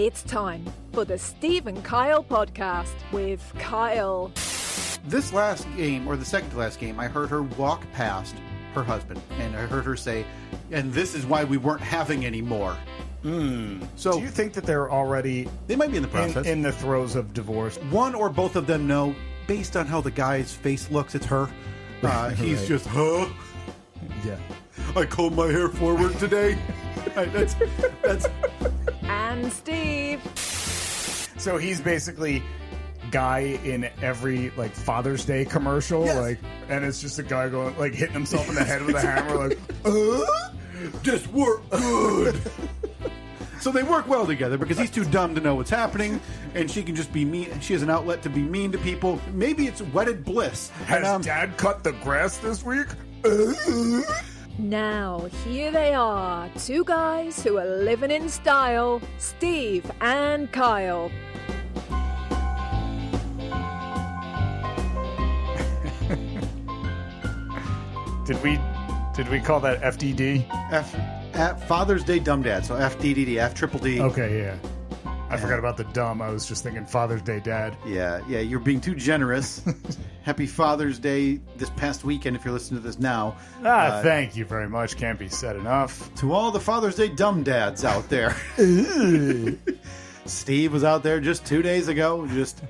It's time for the Steve and Kyle podcast with Kyle. This last game, or the second to last game, I heard her walk past her husband, and I heard her say, and this is why we weren't having any more. So, do you think that they're already... They might be in the process. In the throes of divorce. One or both of them know, based on how the guy's face looks, it's her. He's just, huh? Yeah. I combed my hair forward today. That's... And Steve. So he's basically guy in every like Father's Day commercial, Yes. like, and it's just a guy going like hitting himself in the head with a hammer, like, Just work good. So they work well together because he's too dumb to know what's happening, and she can just be mean. She has an outlet to be mean to people. Maybe it's wedded bliss. Has Dad cut the grass this week? Now, here they are, two guys who are living in style, Steve and Kyle. Did we call that FDD? At Father's Day Dumb Dad, so FDDD, F triple D. Okay, yeah. I forgot about the dumb. I was just thinking Father's Day Dad. Yeah, you're being too generous. Happy Father's Day this past weekend if you're listening to this now. Thank you very much. Can't be said enough. To all the Father's Day dumb dads out there. Steve was out there just 2 days ago, just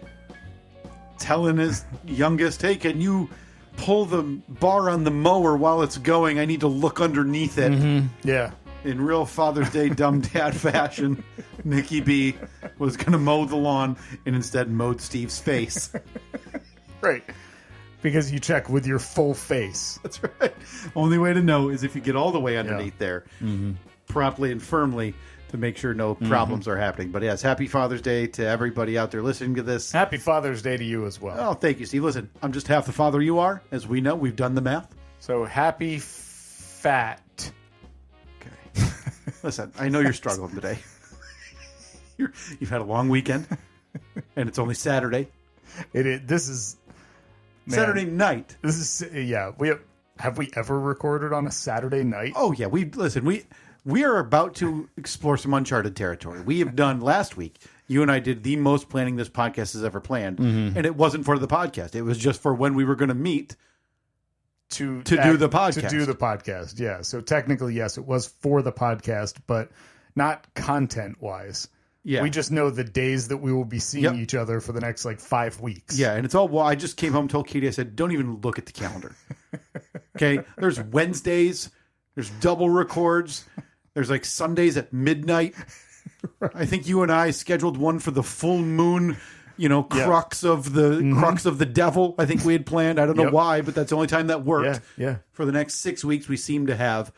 telling his youngest, hey, can you pull the bar on the mower while it's going? I need to look underneath it. Mm-hmm. Yeah. In real Father's Day dumb dad fashion, Nikki B was going to mow the lawn and instead mowed Steve's face. Right. Because you check with your full face. That's right. Only way to know is if you get all the way underneath there, promptly and firmly, to make sure no problems are happening. But yes, happy Father's Day to everybody out there listening to this. Happy Father's Day to you as well. Oh, thank you, Steve. Listen, I'm just half the father you are. As we know, we've done the math. So happy fat. Okay. Listen, I know you're struggling today. You've had a long weekend, and it's only Saturday. This is man, Saturday night. This is have we ever recorded on a Saturday night? Oh yeah, we are about to explore some uncharted territory. We have done last week. You and I did the most planning this podcast has ever planned, and it wasn't for the podcast. It was just for when we were going to meet to do the podcast. To do the podcast, yeah. So technically, yes, it was for the podcast, but not content-wise. Yeah. We just know the days that we will be seeing each other for the next, 5 weeks. Yeah, and it's all, well, I just came home and told Katie, I said, don't even look at the calendar. Okay? There's Wednesdays. There's double records. There's, Sundays at midnight. Right. I think you and I scheduled one for the full moon, crux of the devil. I think we had planned. I don't know why, but that's the only time that worked. Yeah. For the next 6 weeks, we seem to have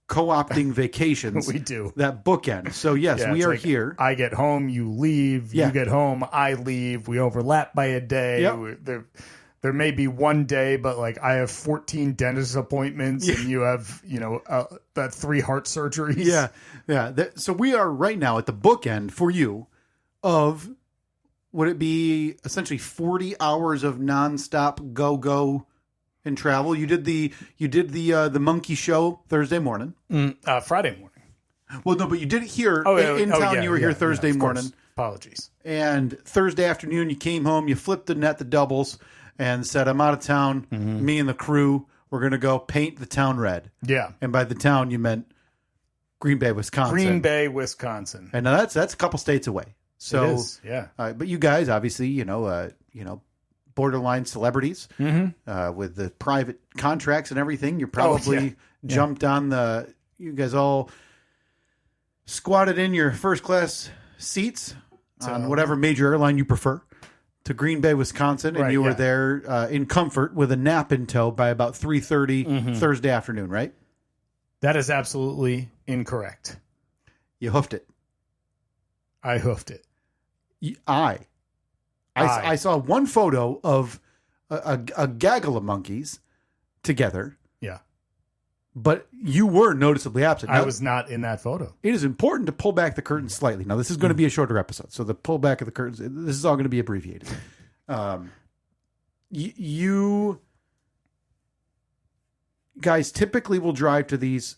co-opting vacations. We do. That bookend. So, yes, we are here. I get home, you leave. Yeah. You get home, I leave. We overlap by a day. Yep. There may be one day, but I have 14 dentist appointments and you have, 3 heart surgeries. Yeah. So we are right now at the bookend for you of, would it be essentially 40 hours of nonstop go and travel? You did the monkey show Thursday morning. Friday morning. Well, no, but you did it here in town. Yeah, you were here Thursday morning. Course. Apologies. And Thursday afternoon, you came home, you flipped the net, the doubles, and said, I'm out of town. Me and the crew, we're going to go paint the town red. Yeah. And by the town, you meant Green Bay, Wisconsin. Green Bay, Wisconsin. And now that's a couple states away. So, it is, yeah. But you guys, obviously, borderline celebrities with the private contracts and everything. You're probably jumped on you guys all squatted in your first class seats on whatever major airline you prefer to Green Bay, Wisconsin. And you were there in comfort with a nap in tow by about 3:30 Thursday afternoon, right? That is absolutely incorrect. You hoofed it. I hoofed it. I saw one photo of a gaggle of monkeys together. Yeah. But you were noticeably absent. I was not in that photo. It is important to pull back the curtain slightly. Now, this is going to be a shorter episode, so the pull back of the curtains, this is all going to be abbreviated. You guys typically will drive to these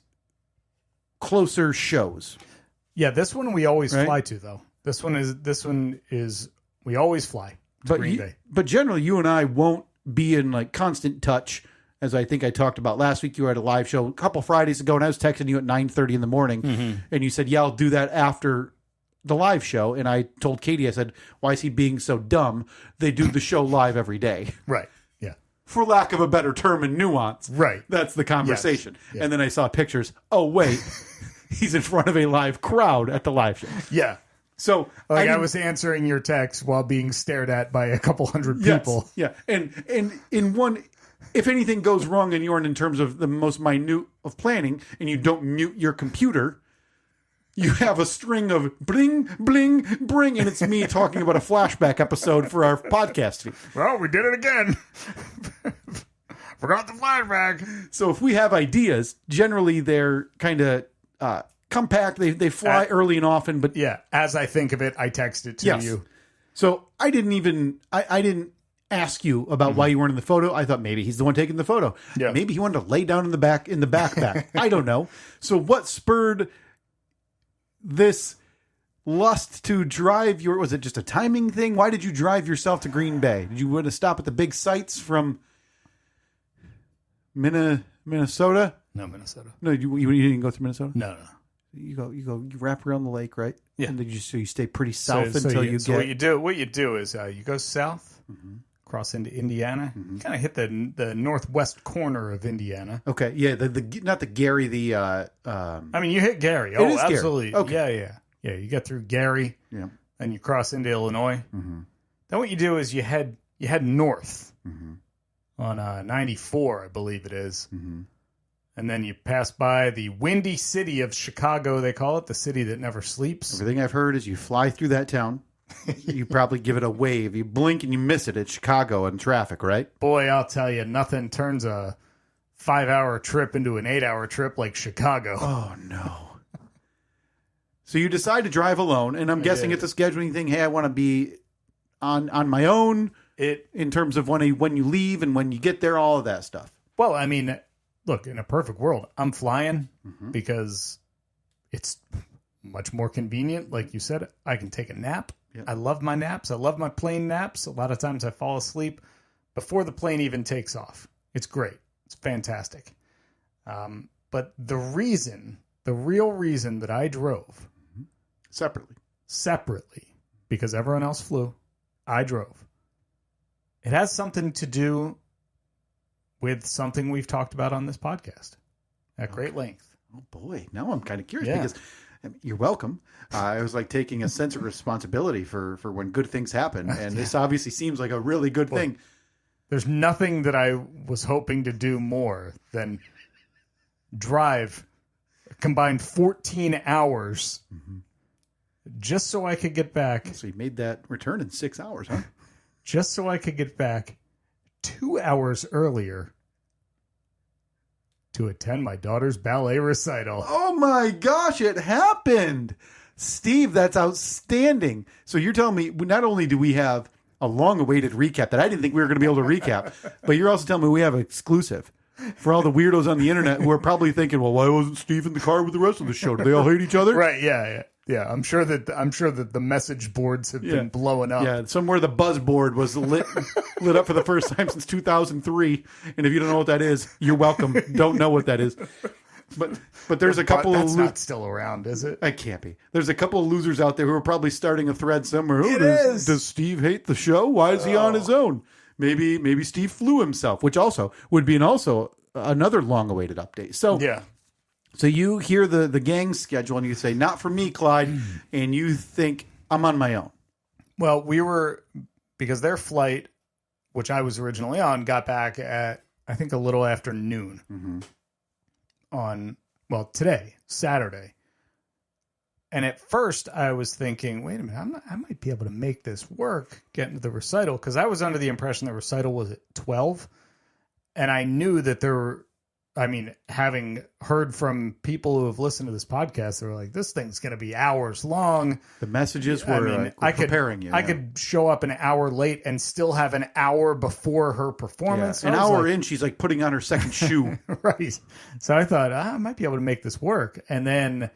closer shows. Yeah, this one we always fly to, though. This one is we always fly to Green Bay. But generally, you and I won't be in like constant touch. As I think I talked about last week, you were at a live show a couple Fridays ago, and I was texting you at 9:30 in the morning, and you said, "Yeah, I'll do that after the live show." And I told Katie, I said, "Why is he being so dumb? They do the show live every day." Right. Yeah. For lack of a better term and nuance. Right. That's the conversation. Yes. Yeah. And then I saw pictures. Oh, wait. He's in front of a live crowd at the live show. Yeah. So I was answering your text while being stared at by a couple hundred people. Yeah. And in one, if anything goes wrong in yours in terms of the most minute of planning and you don't mute your computer, you have a string of bling, bling, bring, and it's me talking about a flashback episode for our podcast feed. Well, we did it again. Forgot the flashback. So if we have ideas, generally they're kind of compact. They fly early and often, but yeah, as I think of it, I text it to you. So I didn't ask you about why you weren't in the photo. I thought maybe he's the one taking the photo. Yeah. Maybe he wanted to lay down in the backpack. I don't know. So what spurred this lust to drive was it just a timing thing? Why did you drive yourself to Green Bay? Did you want to stop at the big sites from Minnesota? No, Minnesota. No, you didn't go through Minnesota? No. You wrap around the lake, right? Yeah. And then you stay pretty south until you so get. what you do is you go south, cross into Indiana, kind of hit the northwest corner of Indiana. Okay, yeah, not the Gary, I mean, you hit Gary. Oh, absolutely. Gary. Okay. Yeah. You get through Gary, and you cross into Illinois. Then what you do is you head north on 94, I believe it is. And then you pass by the windy city of Chicago, they call it, the city that never sleeps. Everything I've heard is you fly through that town, you probably give it a wave, you blink and you miss it at Chicago in traffic, right? Boy, I'll tell you, nothing turns a 5-hour trip into an 8-hour trip like Chicago. Oh, no. So you decide to drive alone, and I'm guessing it's a scheduling thing. Hey, I want to be on my own in terms of when you leave and when you get there, all of that stuff. Well, I mean, look, in a perfect world, I'm flying because it's much more convenient. Like you said, I can take a nap. Yep. I love my naps. I love my plane naps. A lot of times I fall asleep before the plane even takes off. It's great. It's fantastic. But the real reason that I drove separately, because everyone else flew, I drove. It has something to do with something we've talked about on this podcast at great length. Oh, boy. Now I'm kind of curious because you're welcome. It was like taking a sense of responsibility for when good things happen. And this obviously seems like a really good thing. There's nothing that I was hoping to do more than drive a combined 14 hours just so I could get back. So you made that return in 6 hours, huh? Just so I could get back 2 hours earlier to attend my daughter's ballet recital. Oh my gosh, it happened. Steve, that's outstanding. So you're telling me not only do we have a long-awaited recap that I didn't think we were going to be able to recap, but you're also telling me we have an exclusive for all the weirdos on the internet who are probably thinking, well, why wasn't Steve in the car with the rest of the show? Do they all hate each other? Right, yeah. I'm sure that the message boards have been blowing up. Yeah, somewhere the buzz board was lit up for the first time since 2003. And if you don't know what that is, you're welcome. Don't know what that is. But there's a couple that's not still around, is it? It can't be. There's a couple of losers out there who are probably starting a thread somewhere. Does Steve hate the show? Why is he on his own? Maybe Steve flew himself, which also would be another long-awaited update. So yeah. So you hear the gang schedule and you say, not for me, Clyde, and you think, I'm on my own. Well, because their flight, which I was originally on, got back at, I think, a little after noon on, today, Saturday. And at first I was thinking, wait a minute, I might be able to make this work, getting to the recital, because I was under the impression the recital was at 12. And I knew that having heard from people who have listened to this podcast, they were like, this thing's going to be hours long. The messages were preparing you. I could show up an hour late and still have an hour before her performance. Yeah. An hour in, she's like putting on her second shoe. Right. So I thought, I might be able to make this work. And then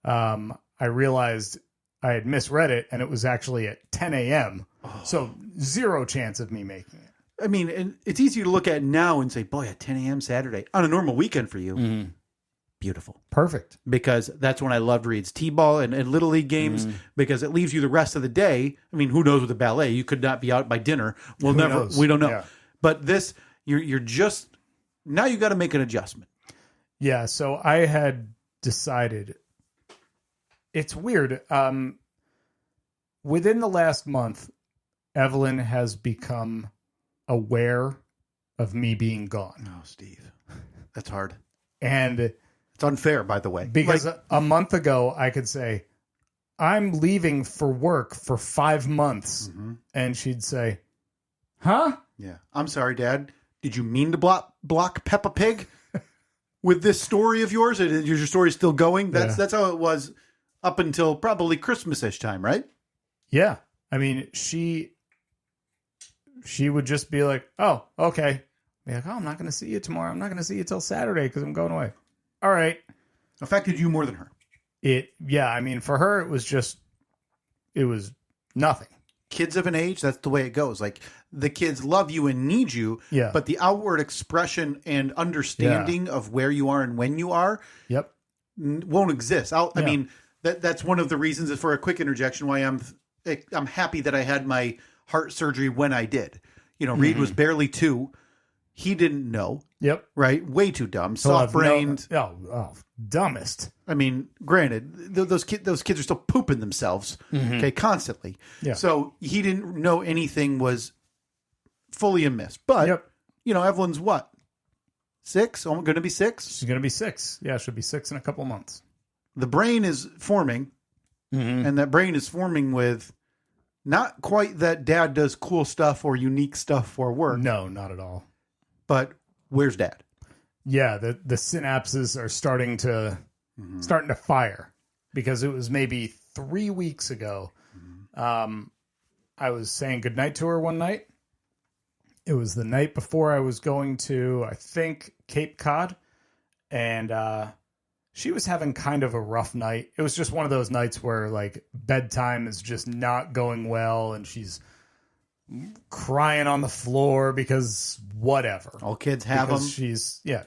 I realized I had misread it, and it was actually at 10 a.m. So zero chance of me making it. I mean, and it's easy to look at now and say, boy, at 10 a.m. Saturday, on a normal weekend for you, beautiful. Perfect. Because that's when I loved Reed's T-ball and Little League games, because it leaves you the rest of the day. I mean, who knows with the ballet? You could not be out by dinner. We don't know. Yeah. But this, you're just, now you got to make an adjustment. Yeah, so I had decided, it's weird. Within the last month, Evelyn has become aware of me being gone. Oh, Steve, that's hard. And it's unfair, by the way. Because a month ago, I could say, I'm leaving for work for 5 months. And she'd say, huh? Yeah. I'm sorry, Dad. Did you mean to block Peppa Pig with this story of yours? Is your story still going? That's how it was up until probably Christmas-ish time, right? Yeah. I mean, she would just be like, oh, okay. Be like, oh, I'm not going to see you tomorrow. I'm not going to see you till Saturday because I'm going away. All right. Affected you more than her. Yeah. I mean, for her, it was nothing. Kids of an age, that's the way it goes. Like, the kids love you and need you, but the outward expression and understanding of where you are and when you are won't exist. I mean, that's one of the reasons for a quick interjection why I'm happy that I had my heart surgery when I did. You know, Reed was barely 2. He didn't know. Yep. Right? Way too dumb. Soft-brained. Dumbest. I mean, granted, those kids are still pooping themselves, okay, constantly. Yeah. So he didn't know anything was fully amiss. But, you know, Evelyn's what? 6? Going to be 6? She's going to be 6. Yeah, she'll be 6 in a couple months. The brain is forming, and that brain is forming with not quite that Dad does cool stuff or unique stuff for work. No, not at all. But where's Dad? Yeah, the synapses are starting to fire, because it was maybe 3 weeks ago. I was saying goodnight to her one night. It was the night before I was going to, I think, Cape Cod, and she was having kind of a rough night. It was just one of those nights where, like, bedtime is just not going well, and she's crying on the floor because whatever. All kids have them.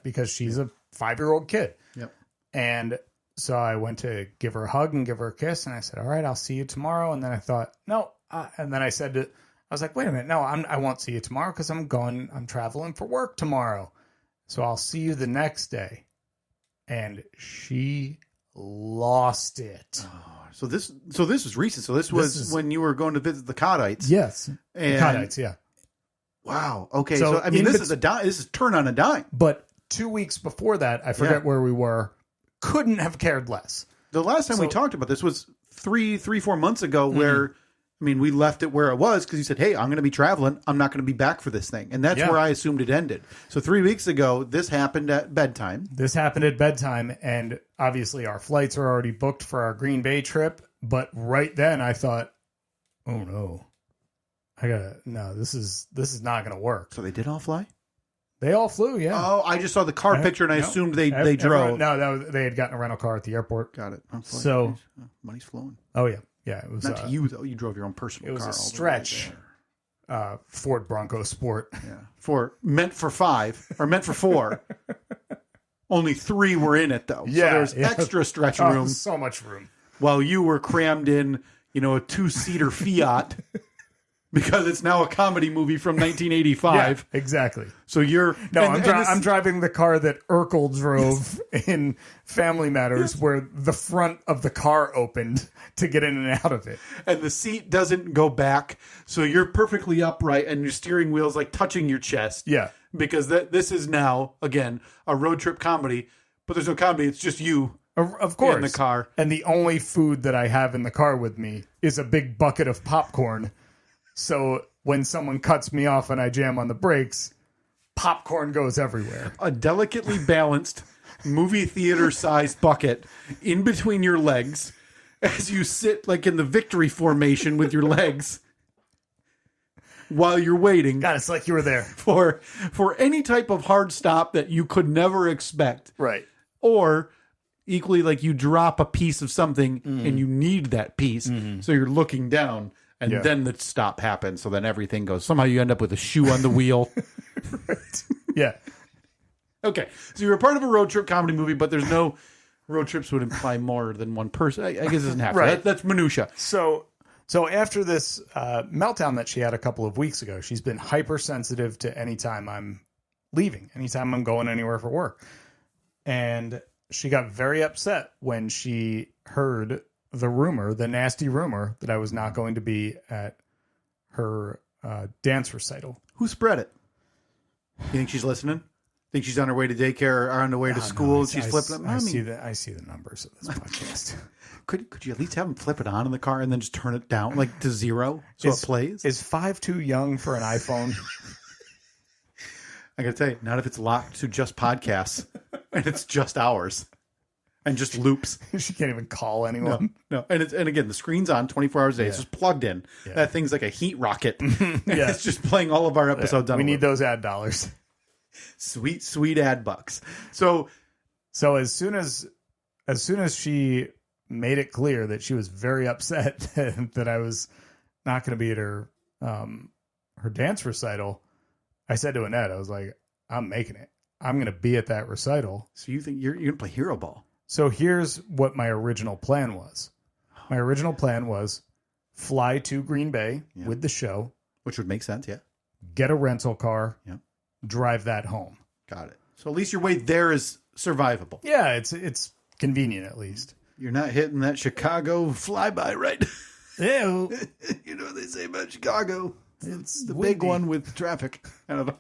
Because she's a 5-year-old kid. Yep. And so I went to give her a hug and give her a kiss, and I said, all right, I'll see you tomorrow. And then I thought, no. And then I was like, wait a minute. No, I won't see you tomorrow because I'm traveling for work tomorrow. So I'll see you the next day. And she lost it. Oh, so this was recent. So this was when you were going to visit the Codites. Yes. The Codites, yeah. Wow. Okay. So I mean, this is turn on a dime. But 2 weeks before that, I forget where we were. Couldn't have cared less. The last time we talked about this was 4 months ago, where, I mean, we left it where it was because you said, hey, I'm going to be traveling. I'm not going to be back for this thing. And that's where I assumed it ended. So 3 weeks ago, this happened at bedtime. And obviously our flights are already booked for our Green Bay trip. But right then I thought, oh no, this is not going to work. So they did all fly? They all flew, yeah. Oh, I just saw the car picture and I assumed they drove. They had gotten a rental car at the airport. Got it. So money's flowing. Oh yeah. Yeah, it was not to you though. You drove your own personal car. It was a stretch. Ford Bronco Sport. Yeah, meant for 4. Only 3 were in it though. Yeah, so there's extra stretch room. So much room. While you were crammed in, a 2-seater Fiat. Because it's now a comedy movie from 1985. Yeah, exactly. So I'm driving the car that Urkel drove in Family Matters, where the front of the car opened to get in and out of it. And the seat doesn't go back, so you're perfectly upright, and your steering wheel's like touching your chest. Yeah. Because this is now, again, a road trip comedy, but there's no comedy, it's just you. Of course. In the car. And the only food that I have in the car with me is a big bucket of popcorn. So when someone cuts me off and I jam on the brakes, popcorn goes everywhere. A delicately balanced movie theater-sized bucket in between your legs as you sit like in the victory formation with your legs while you're waiting. God, it's like you were there. For any type of hard stop that you could never expect. Right. Or equally like you drop a piece of something and you need that piece. So you're looking down and then the stop happens. So then everything goes. Somehow you end up with a shoe on the wheel. Right. Yeah. Okay. So you're a part of a road trip comedy movie, but there's no road trips would imply more than one person. I guess it doesn't have to. Right. That's minutia. So after this meltdown that she had a couple of weeks ago, she's been hypersensitive to any time I'm leaving, anytime I'm going anywhere for work. And she got very upset when she heard the nasty rumor that I was not going to be at her dance recital. Who spread it? You think she's listening? Think she's on her way to daycare or on her way to school? No, She's flipping it. I see the numbers of this podcast. Could you at least have them flip it on in the car and then just turn it down like to 0 so it plays? Is 5 too young for an iPhone? I gotta tell you, not if it's locked to just podcasts and it's just ours and just loops. She can't even call anyone. No. And again, the screen's on 24 hours a day. It's just plugged in. Yeah. That thing's like a heat rocket. It's just playing all of our episodes on. We need those ad dollars. Sweet ad bucks. So as soon as she made it clear that she was very upset that I was not going to be at her dance recital, I said to Annette, I was like, I'm making it. I'm going to be at that recital. So you think you're going to play hero ball? So here's what my original plan was. My original plan was fly to Green Bay with the show. Which would make sense, yeah. Get a rental car. Yeah. Drive that home. Got it. So at least your way there is survivable. Yeah, it's convenient at least. You're not hitting that Chicago flyby, right? Yeah. You know what they say about Chicago. It's the windy. big one with traffic. I don't know.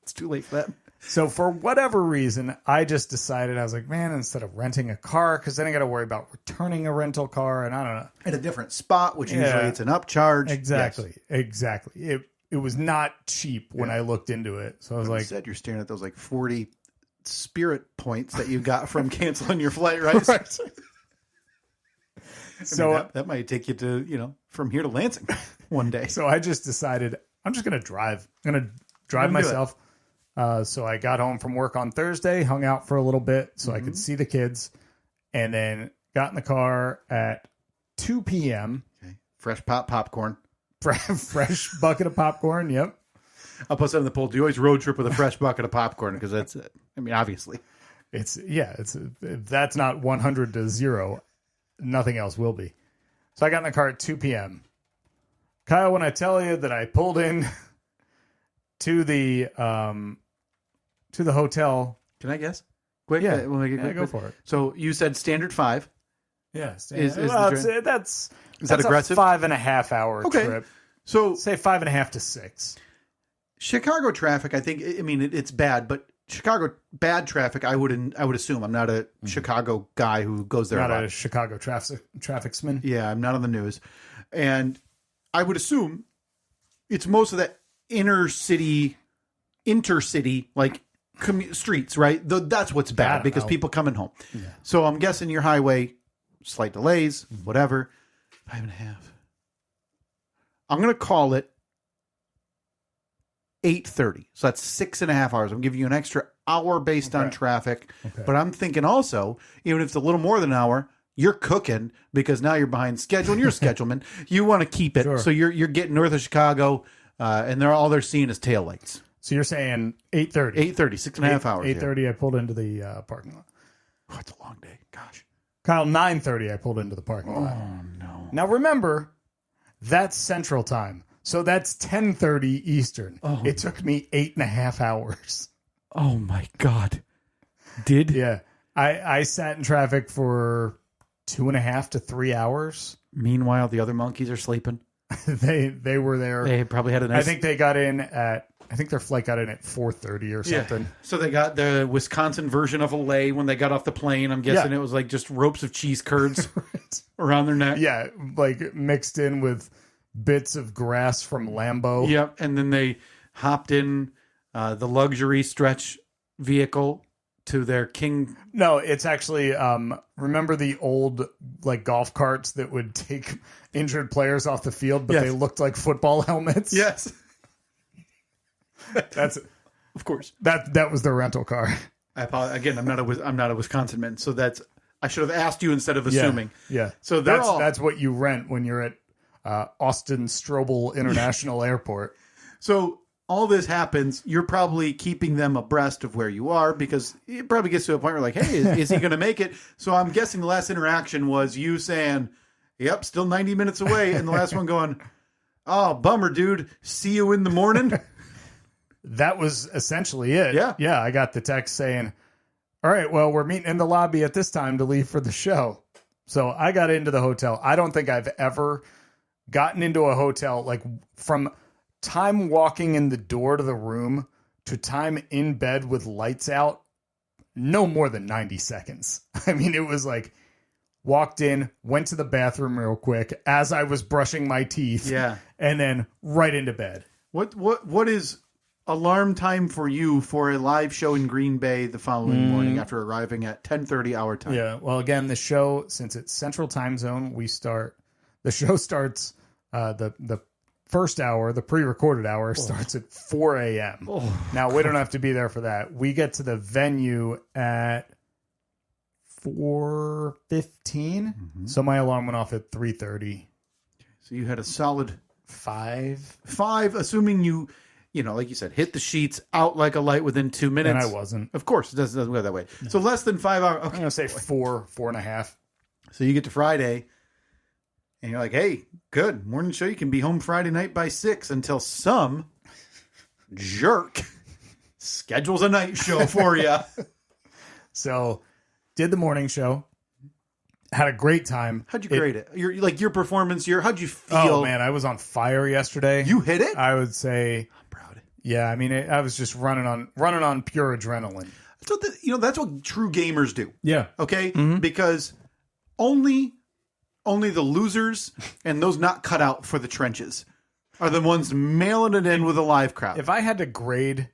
It's too late for that. So for whatever reason, I just decided, I was like, man, instead of renting a car, because then I got to worry about returning a rental car, and I don't know. At a different spot, which usually it's an upcharge. Exactly. Yes. Exactly. It was not cheap when I looked into it. So I was like, said you're staring at those like 40 Spirit points that you got from canceling your flight, right? Right. So that might take you to, from here to Lansing one day. So I just decided I'm just going to drive. I'm going to drive myself. So I got home from work on Thursday, hung out for a little bit so I could see the kids, and then got in the car at 2 p.m. Okay. Fresh popcorn. Fresh bucket of popcorn. Yep. I'll post that in the poll. Do you always road trip with a fresh bucket of popcorn? Because that's it. I mean, obviously. If that's not 100 to 0, nothing else will be. So I got in the car at 2 p.m. Kyle, when I tell you that I pulled in to the hotel. Can I guess? Quick. Yeah. Go for it. So you said standard 5. Yeah. Is that aggressive? A 5.5 hour trip. So say 5.5 to 6. Chicago traffic, I think, it's bad, but Chicago bad traffic, I would assume. I'm not a Chicago guy who goes there. Not a Chicago trafficsman. Yeah, I'm not on the news. And I would assume it's most of that intercity, like streets, right? That's what's bad because people coming home. Yeah. So I'm guessing your highway, slight delays, whatever, 5.5. I'm going to call it 8:30. So that's 6.5 hours. I'm giving you an extra hour based on traffic. Okay. But I'm thinking also, even if it's a little more than an hour, you're cooking because now you're behind schedule and you're a scheduleman. You want to keep it. Sure. So you're getting north of Chicago and all they're seeing is taillights. So you're saying 8:30. 8:30, 6.5 hours. 8:30 I pulled into the parking lot. Oh, it's a long day. Gosh. Kyle, 9:30 I pulled into the parking lot. Oh, no. Now remember, that's Central Time. So that's 10:30 Eastern. Oh. It took me 8.5 hours. Oh, my God. Did? Yeah. I sat in traffic for 2.5 to 3 hours. Meanwhile, the other monkeys are sleeping. They were there. They probably had a nice... I think their flight got in at 4:30 or something. Yeah. So they got the Wisconsin version of a lei when they got off the plane. I'm guessing it was like just ropes of cheese curds around their neck. Yeah, like mixed in with bits of grass from Lambeau. Yep, and then they hopped in the luxury stretch vehicle to their king. No, it's actually remember the old like golf carts that would take injured players off the field, but they looked like football helmets. Yes, that's of course that was their rental car. I apologize. Again, I'm not a Wisconsin man, so I should have asked you instead of assuming. Yeah. So that's what you rent when you're at Austin Strobel International Airport. So all this happens. You're probably keeping them abreast of where you are because it probably gets to a point where like, hey, is he going to make it? So I'm guessing the last interaction was you saying, yep, still 90 minutes away. And the last one going, oh, bummer, dude. See you in the morning. That was essentially it. Yeah. Yeah. I got the text saying, all right, well, we're meeting in the lobby at this time to leave for the show. So I got into the hotel. I don't think I've ever gotten into a hotel like from time walking in the door to the room to time in bed with lights out, no more than 90 seconds. I mean, it was like walked in, went to the bathroom real quick as I was brushing my teeth. Yeah. And then right into bed. What is alarm time for you for a live show in Green Bay the following morning after arriving at 10:30 our time? Yeah. Well, again, the show, since it's Central Time Zone, the show starts the first hour, the pre-recorded hour, starts at 4 a.m. Now, we don't have to be there for that. We get to the venue at 4:15. So my alarm went off at 3:30. So you had a solid 5, assuming you like you said, hit the sheets out like a light within 2 minutes. and I wasn't. Of course, it doesn't go that way. No. So less than 5 hours. Okay. I'm going to say 4.5. So you get to Friday, and you're like, hey, good. Morning show. You can be home Friday night by 6 until some jerk schedules a night show for you. So did the morning show. Had a great time. How'd you grade it? Your performance, how'd you feel? Oh, man, I was on fire yesterday. You hit it? I would say. I'm proud. Yeah, I mean, I was just running on pure adrenaline. So that's what true gamers do. Yeah. Okay? Because only the losers and those not cut out for the trenches are the ones mailing it in with a live crowd. If I had to grade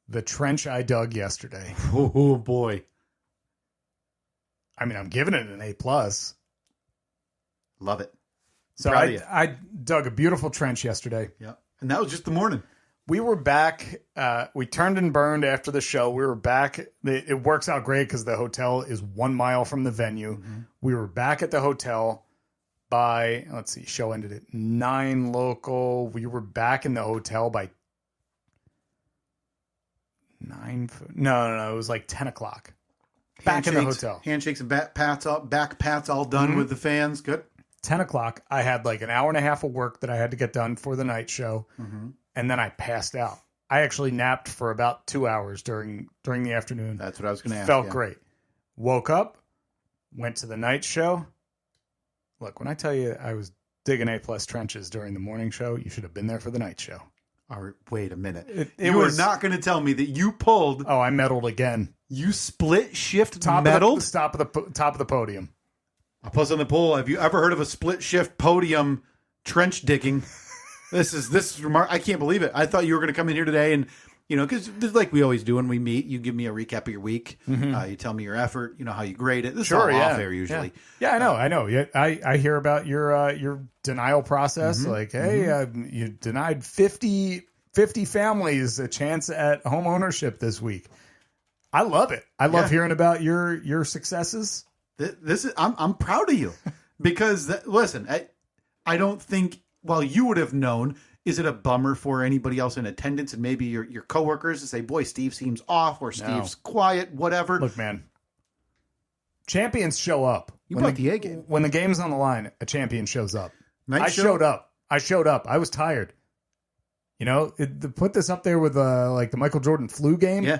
the trench I dug yesterday. Oh, boy. I mean, I'm giving it an A+. Love it. So I dug a beautiful trench yesterday. Yeah. And that was just the morning. We were back. We turned and burned after the show. We were back. It works out great because the hotel is 1 mile from the venue. We were back at the hotel by, let's see, show ended at 9 local. We were back in the hotel by 9. No. It was like 10 o'clock. Back in the hotel. Handshakes and back pats all done with the fans. Good. 10 o'clock. I had like an hour and a half of work that I had to get done for the night show. And then I passed out. I actually napped for about 2 hours during the afternoon. That's what I was going to ask. Felt great. Woke up, went to the night show. Look, when I tell you I was digging A+ trenches during the morning show, you should have been there for the night show. All right, wait a minute. You were not going to tell me that you pulled. Oh, I meddled again. You split shift Top of the podium. I'll post on the poll. Have you ever heard of a split shift podium trench digging? This is I can't believe it. I thought you were going to come in here today and, because like we always do when we meet, you give me a recap of your week. You tell me your effort, how you grade it. This is all off air usually. Yeah, I know. Yeah, I hear about your denial process. Like, hey, you denied 50 families a chance at home ownership this week. I love it. I love hearing about your successes. I'm proud of you because listen, I don't think. Well, you would have known. Is it a bummer for anybody else in attendance and maybe your coworkers to say, "Boy, Steve seems off," or "Steve's quiet," whatever? Look, man, champions show up. You brought the A game. When the game's on the line, a champion shows up. I showed up. I was tired. Put this up there with like the Michael Jordan flu game. Yeah.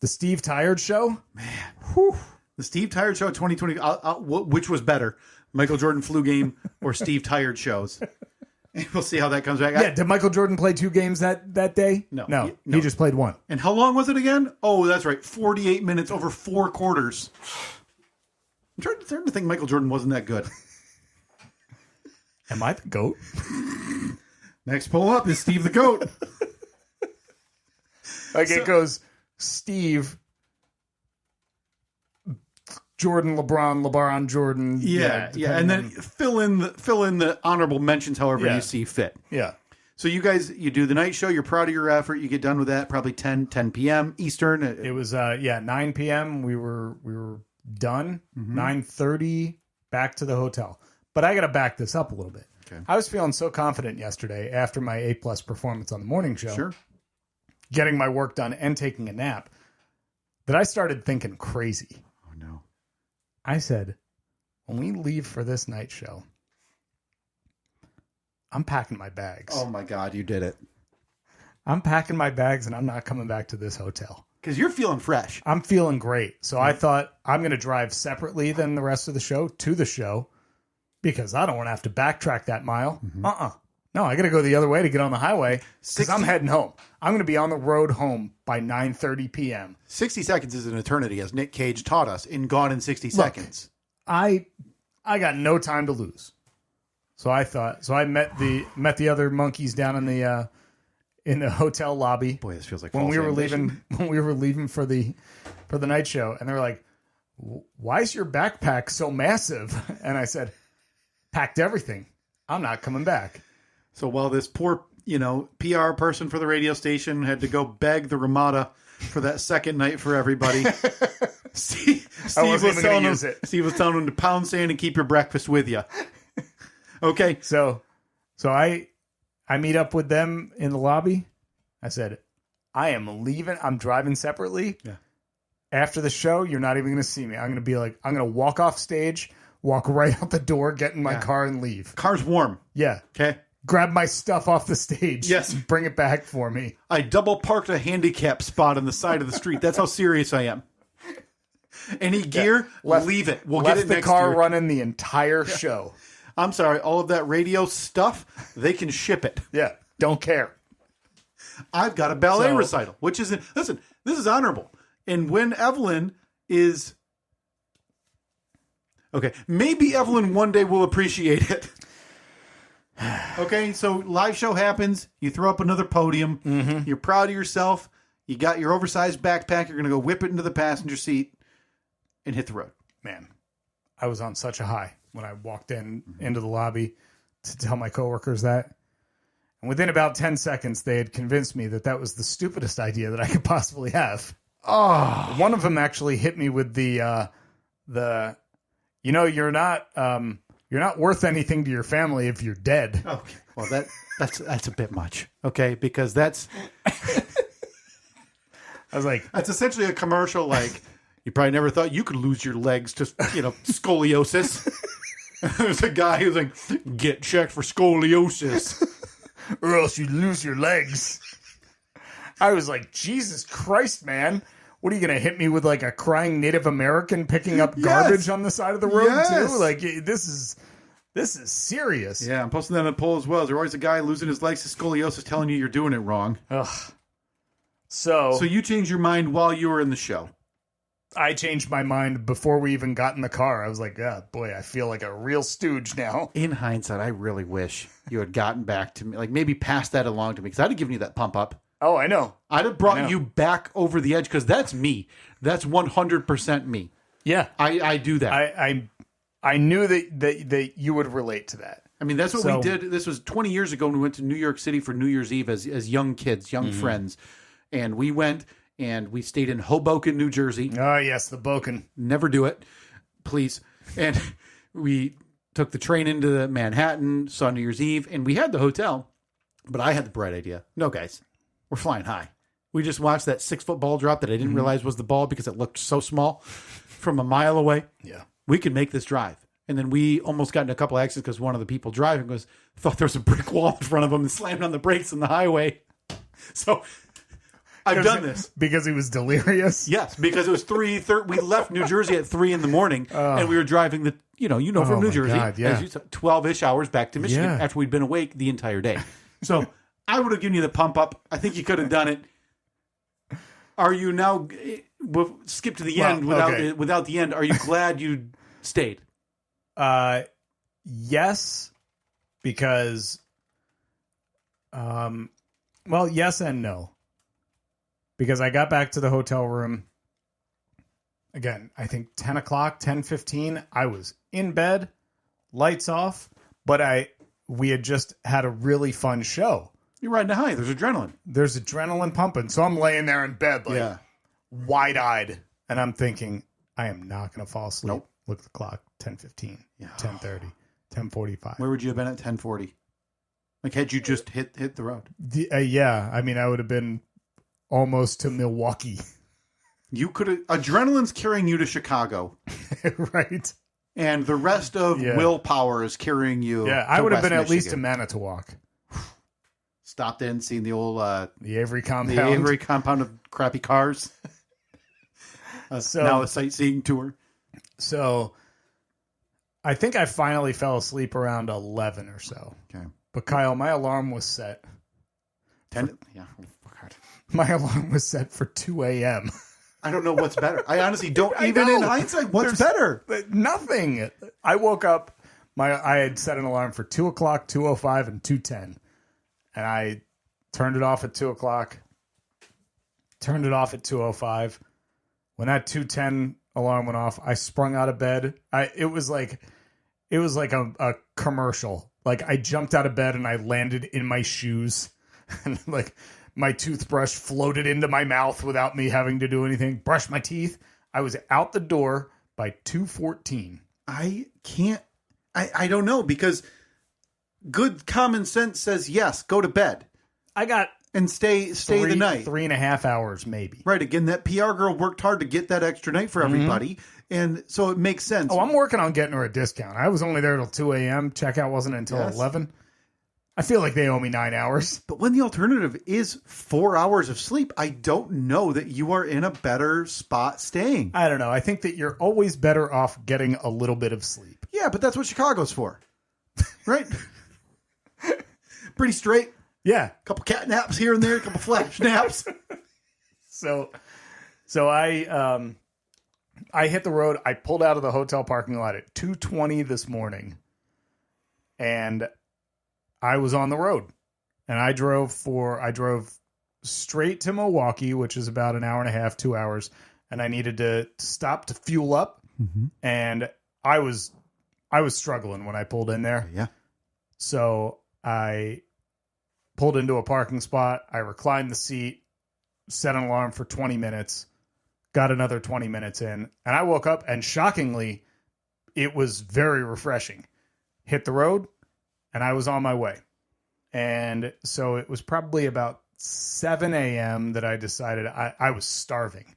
The Steve Tired Show. Man. Whew. The Steve Tired Show 2020. Which was better, Michael Jordan flu game or Steve Tired shows? And we'll see how that comes back. Yeah. Did Michael Jordan play 2 games that day? No. He just played 1. And how long was it again? Oh, that's right. 48 minutes over 4 quarters. I'm starting to think Michael Jordan wasn't that good. Am I the GOAT? Next poll up is Steve the GOAT. It goes Steve, Jordan, LeBron, Jordan. Yeah. And then fill in the honorable mentions however you see fit. Yeah. So you guys, you do the night show. You're proud of your effort. You get done with that probably 10 p.m. Eastern. It was 9 p.m. We were done. 9:30 back to the hotel. But I got to back this up a little bit. Okay. I was feeling so confident yesterday after my A+ performance on the morning show. Sure. Getting my work done and taking a nap, that I started thinking crazy. Oh, no. I said, when we leave for this night show, I'm packing my bags. Oh, my God, you did it. I'm packing my bags and I'm not coming back to this hotel. Because you're feeling fresh. I'm feeling great. So I thought I'm going to drive separately than the rest of the show to the show because I don't want to have to backtrack that mile. No, I got to go the other way to get on the highway because I'm heading home. I'm going to be on the road home by 9:30 p.m. 60 seconds is an eternity, as Nick Cage taught us in Gone in 60 Seconds. I got no time to lose. So I met the other monkeys down in the hotel lobby. Boy, this feels like when false we were ambition. leaving for the night show, and they were like, "Why is your backpack so massive?" And I said, "Packed everything. I'm not coming back." So while this poor, PR person for the radio station had to go beg the Ramada for that second night for everybody, Steve was telling him to pound sand and keep your breakfast with you. Okay. So I meet up with them in the lobby. I said, I am leaving. I'm driving separately. Yeah. After the show, you're not even going to see me. I'm going to walk off stage, walk right out the door, get in my car and leave. Car's warm. Yeah. Okay. Grab my stuff off the stage. Yes. Bring it back for me. I double parked a handicap spot on the side of the street. That's how serious I am. Any gear, leave it. We'll get it next year. Left the car running the entire show. I'm sorry. All of that radio stuff, they can ship it. Yeah. Don't care. I've got a ballet recital, which is, listen, this is honorable. And when Evelyn is, okay, maybe Evelyn one day will appreciate it. Okay, so live show happens. You throw up another podium. Mm-hmm. You're proud of yourself. You got your oversized backpack. You're going to go whip it into the passenger seat and hit the road. Man, I was on such a high when I walked into the lobby to tell my coworkers that. And within about 10 seconds, they had convinced me that was the stupidest idea that I could possibly have. Oh, one of them actually hit me with the you're not worth anything to your family if you're dead. Okay. Well, that's a bit much. Okay, because that's I was like, that's essentially a commercial. Like, you probably never thought you could lose your legs to scoliosis. There's a guy who's like, get checked for scoliosis, or else you lose your legs. I was like, Jesus Christ, man. What are you going to hit me with, like a crying Native American picking up garbage on the side of the road too? Like, this is serious. Yeah, I'm posting that on a poll as well. Is there always a guy losing his legs to scoliosis telling you you're doing it wrong? Ugh. So you changed your mind while you were in the show. I changed my mind before we even got in the car. I was like, oh, boy, I feel like a real stooge now. In hindsight, I really wish you had gotten back to me, like maybe passed that along to me, because I'd have given you that pump up. Oh, I know. I'd have brought you back over the edge, because that's me. That's 100% me. Yeah. I do that. I knew that you would relate to that. I mean, that's what we did. This was 20 years ago when we went to New York City for New Year's Eve as young kids, young friends. And we went and we stayed in Hoboken, New Jersey. Oh, yes, the Boken. Never do it, please. And we took the train into Manhattan, saw New Year's Eve, and we had the hotel. But I had the bright idea. No, guys. We're flying high. We just watched that 6-foot ball drop that I didn't realize was the ball because it looked so small from a mile away. Yeah. We could make this drive. And then we almost got in a couple of accidents because one of the people driving thought there was a brick wall in front of him and slammed on the brakes on the highway. So I've done this. Because he was delirious? Yes, because it was 3:30. We left New Jersey at 3 in the morning and we were driving from New Jersey, God, yeah. 12-ish hours back to Michigan after we'd been awake the entire day. So I would have given you the pump up. I think you could have done it. Are you now? We'll skip to the end without the end. Are you glad you stayed? Yes, because, yes and no. Because I got back to the hotel room. Again, I think 10 o'clock, 10:15. I was in bed, lights off, but we had just had a really fun show. You're riding a high. There's adrenaline. There's adrenaline pumping. So I'm laying there in bed, wide-eyed. And I'm thinking, I am not going to fall asleep. Nope. Look at the clock, 10:15, Yeah. 10:30, 10:45. Where would you have been at 10:40? Like, had you just hit the road? Yeah, I mean, I would have been almost to Milwaukee. You could have... Adrenaline's carrying you to Chicago. Right. And the rest of willpower is carrying you I would have been West at least to Michigan. Manitowoc. Stopped in, seen the old... The Avery compound. the Avery compound of crappy cars. So, now a sightseeing tour. So, I think I finally fell asleep around 11 or so. Okay. But Kyle, my alarm was set. 10? Yeah. Oh, God. My alarm was set for 2 a.m. I don't know what's better. I honestly don't. I Even know. in hindsight, what's better? Nothing. I woke up. I had set an alarm for 2 o'clock, 2:05, and 2:10, and I turned it off at 2 o'clock. Turned it off at 2:05. When that 2:10 alarm went off, I sprung out of bed. It was like a commercial. Like, I jumped out of bed and I landed in my shoes, and like my toothbrush floated into my mouth without me having to do anything. Brush my teeth. I was out the door by 2:14. I can't. I don't know, because good common sense says yes, go to bed I got and stay the night. 3.5 hours maybe. Right. Again, that PR girl worked hard to get that extra night for everybody. And so it makes sense. Oh, I'm working on getting her a discount. I was only there till 2 a.m. Checkout wasn't until 11. I feel like they owe me 9 hours. But when the alternative is 4 hours of sleep, I don't know that you are in a better spot staying. I don't know. I think that you're always better off getting a little bit of sleep. Yeah, but that's what Chicago's for. Right? Pretty straight. Yeah. A couple cat naps here and there, a couple flash naps. So I hit the road. I pulled out of the hotel parking lot at 2:20 this morning, and I was on the road. And I drove straight to Milwaukee, which is about an hour and a half, 2 hours, and I needed to stop to fuel up. Mm-hmm. And I was struggling when I pulled in there. Yeah. So I pulled into a parking spot. I reclined the seat, set an alarm for 20 minutes, got another 20 minutes in, and I woke up, and shockingly, it was very refreshing. Hit the road, and I was on my way. And so it was probably about 7 a.m. that I decided I was starving.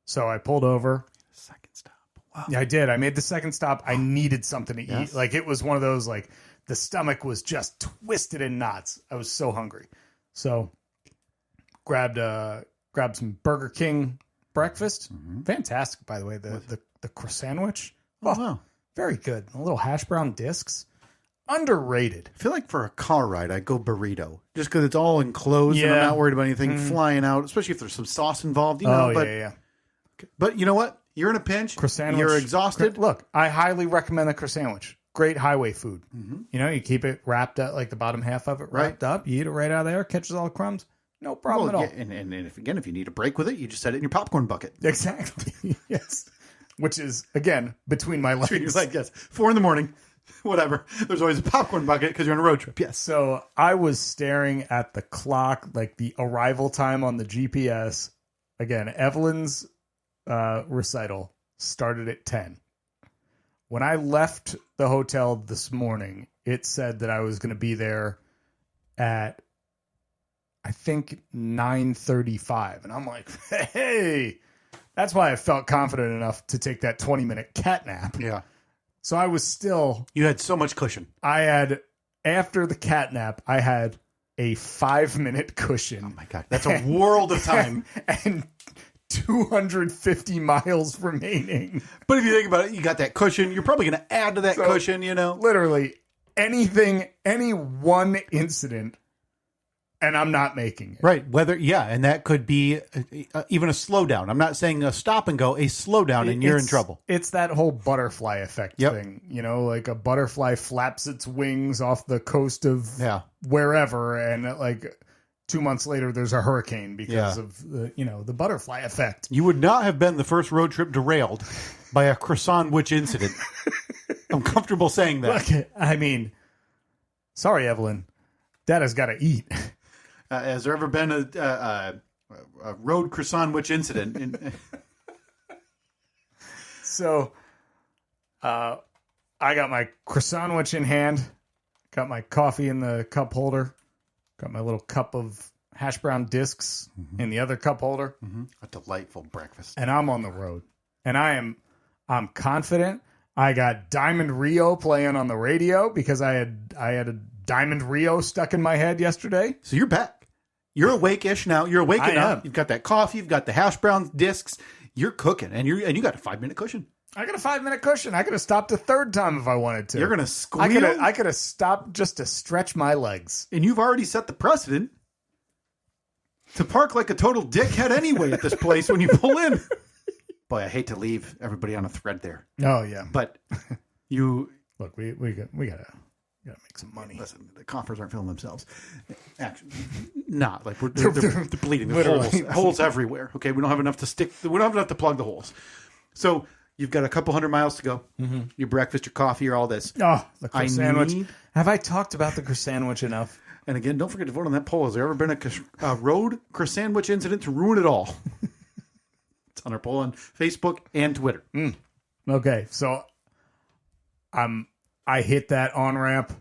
So I pulled over. Second stop. Wow. Yeah, I did. I made the second stop. I needed something to Yes. eat. Like, it was one of those, like, the stomach was just twisted in knots. I was so hungry. So grabbed some Burger King breakfast. Mm-hmm. Fantastic, by the way. The croissant sandwich. Oh, wow. Very good. A little hash brown discs. Underrated. I feel like for a car ride, I'd go burrito. Just because it's all enclosed and I'm not worried about anything flying out, especially if there's some sauce involved. You know, yeah. But you know what? You're in a pinch. Croissant. You're exhausted. Look, I highly recommend the croissant sandwich. Great highway food. Mm-hmm. You know, you keep it wrapped up, like the bottom half of it wrapped up. You eat it right out of there, catches all the crumbs. No problem at all. Yeah, and if you need a break with it, you just set it in your popcorn bucket. Exactly. Yes. Which is, again, between my legs. Between your legs, yes. 4 a.m, whatever. There's always a popcorn bucket because you're on a road trip. Yes. So I was staring at the clock, like the arrival time on the GPS. Again, Evelyn's recital started at 10. When I left the hotel this morning, it said that I was going to be there at, I think, 9:35. And I'm like, hey, that's why I felt confident enough to take that 20-minute cat nap. Yeah. So I was still... You had so much cushion. After the cat nap, I had a 5-minute cushion. Oh, my God. That's a world of time. And 250 miles remaining. But if you think about it, you got that cushion. You're probably going to add to that cushion, you know? Literally, any one incident, and I'm not making it. Right. And that could be even a slowdown. I'm not saying a stop and go, a slowdown, and you're in trouble. It's that whole butterfly effect thing. You know, like a butterfly flaps its wings off the coast of wherever, and like 2 months later, there's a hurricane because of the butterfly effect. You would not have been the first road trip derailed by a croissant witch incident. I'm comfortable saying that. Look, I mean, sorry, Evelyn. Dada's got to eat. Has there ever been a road croissant witch incident? So, I got my croissant in hand, got my coffee in the cup holder, got my little cup of hash brown discs in the other cup holder. A delightful breakfast. And I'm on the road. And I'm confident. I got Diamond Rio playing on the radio because I had a Diamond Rio stuck in my head yesterday. So you're back. You're awake-ish now. You're waking up. am. You've got that coffee. You've got the hash brown discs. You're cooking, and you got a 5-minute cushion. I got a 5-minute cushion. I could have stopped a third time if I wanted to. You're gonna squeal. I could have stopped just to stretch my legs. And you've already set the precedent to park like a total dickhead anyway at this place when you pull in. Boy, I hate to leave everybody on a thread there, Oh yeah, but you look, we gotta make some money. listen. The coffers aren't filling themselves. Actually, not like they're bleeding. There's Literally. holes everywhere. Okay, we don't have enough to stick. We don't have enough to plug the holes. So you've got a couple 100 miles to go. Your breakfast, your coffee, or all this. Oh, the croissant sandwich. need- Have I talked about the croissant sandwich enough? And again, don't forget to vote on that poll. Has there ever been a road croissant incident to ruin it all? It's on our poll on Facebook and Twitter. Okay, so I hit that on ramp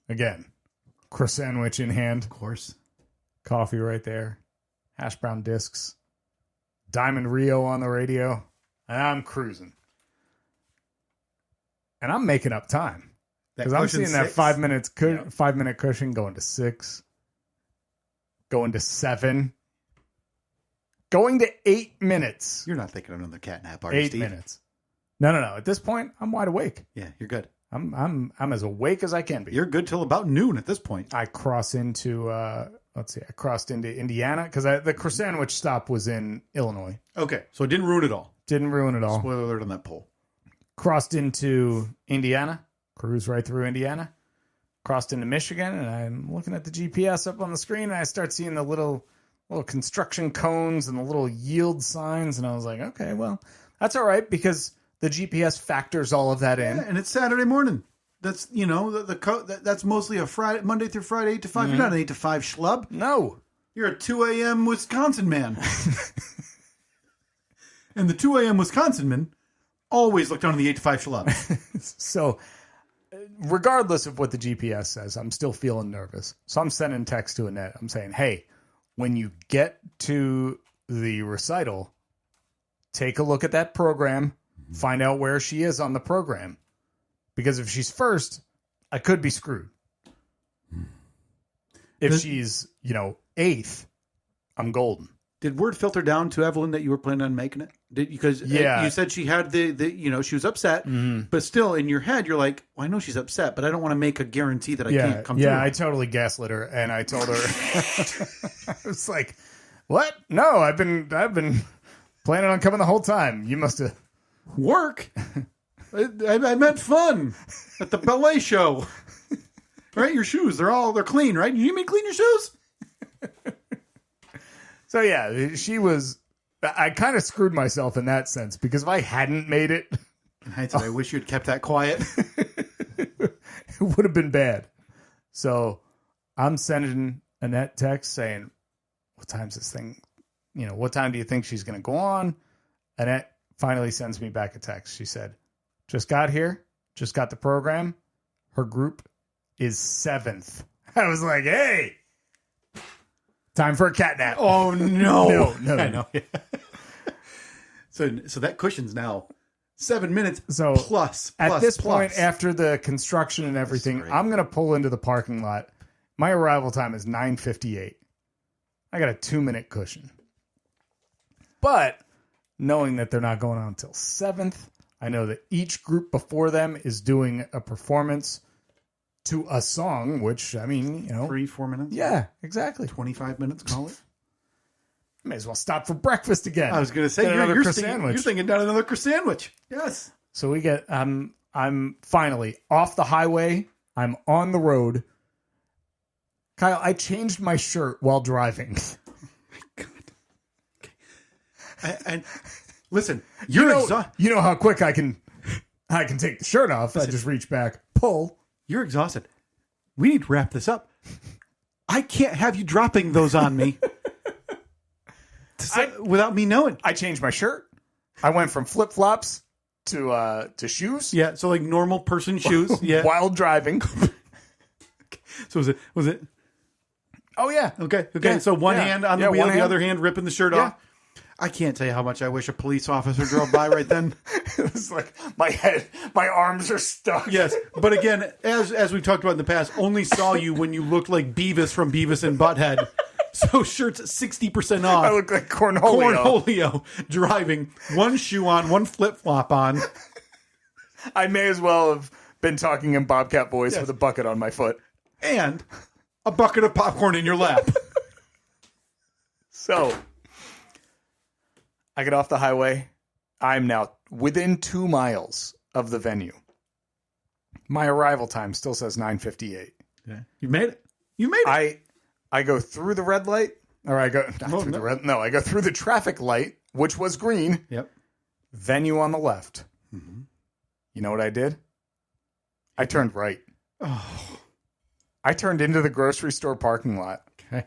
again. Croissant in hand, Of course. coffee right there, hash brown discs, Diamond Rio on the radio, and I'm cruising. And I'm making up time because I'm seeing that 5 minutes, 5-minute cushion going to 6, going to 7, going to 8 minutes. You're not thinking of another cat nap, are you, 8 Steve? minutes. No. At this point, I'm wide awake. Yeah, you're good. I'm as awake as I can be. You're good till about noon at this point. I cross into I crossed into Indiana because the croissant stop was in Illinois. Okay, so it didn't ruin it all. Didn't ruin it all. Spoiler alert on that poll. Crossed into Indiana, cruised right through Indiana, crossed into Michigan, and I'm looking at the GPS up on the screen, and I start seeing the little construction cones and the little yield signs, and I was like, okay, well, that's all right because the GPS factors all of that in. Yeah, and it's Saturday morning. That's that's mostly a Friday, Monday through Friday, 8 to 5. You're not an 8 to 5 schlub. No. You're a 2 a.m. Wisconsin man. And the 2 a.m. Wisconsin man always look down on the 8 to 5 schlub. So, regardless of what the GPS says, I'm still feeling nervous. So I'm sending text to Annette. I'm saying, hey, when you get to the recital, take a look at that program, find out where she is on the program. Because if she's first, I could be screwed. If she's, 8th, I'm golden. Did word filter down to Evelyn that you were planning on making it? Because you said she had she was upset, but still in your head you're like, well, I know she's upset, but I don't want to make a guarantee that I can't come through. Yeah, I totally gaslit her, and I told her, I was like, what? No, I've been planning on coming the whole time. You must have work. I meant fun at the ballet show. Right, your shoes, they're clean, right? You mean clean your shoes? So yeah, I kind of screwed myself in that sense because if I hadn't made it, In hindsight, I wish you'd kept that quiet. it would have been bad. So I'm sending Annette text saying, what time's this thing? What time do you think she's going to go on? Annette finally sends me back a text. She said, just got here, just got the program. Her group is 7th. I was like, hey, time for a cat nap. Oh, no. No. I know. So that cushion's now 7 minutes So plus. At this point, after the construction and everything, I'm going to pull into the parking lot. My arrival time is 9:58. I got a 2-minute cushion. But knowing that they're not going on until 7th, I know that each group before them is doing a performance to a song, which, 3-4 minutes? Yeah, exactly. 25 minutes, call it. May as well stop for breakfast again. I was going to say, Get another you're croissant. thinking down another croissant sandwich. Yes. So we get, I'm finally off the highway. I'm on the road. Kyle, I changed my shirt while driving. God. Okay. And listen, you're exhausted. You know how quick I can take the shirt off. Listen, I just reach back, pull. You're exhausted. We need to wrap this up. I can't have you dropping those on me without me knowing. I changed my shirt, I went from flip-flops to shoes. Yeah, so like normal person shoes. Yeah. While driving. So was it? Oh, yeah. Okay. Yeah, So one hand on the wheel, the other hand ripping the shirt off. I can't tell you how much I wish a police officer drove by right then. It was like my arms are stuck. Yes, but again, as we've talked about in the past, only saw you when you looked like Beavis from Beavis and Butthead. So shirts 60% off. I look like Cornholio. Driving, one shoe on, one flip-flop on. I may as well have been talking in Bobcat voice with a bucket on my foot. And a bucket of popcorn in your lap. So, I get off the highway. I'm now within 2 miles of the venue. My arrival time still says 9:58. Yeah. You made it. You made it. I go through the red light, or I go I go through the traffic light, which was green. Yep. Venue on the left. Mm-hmm. You know what I did? I turned right. Oh. I turned into the grocery store parking lot. Okay.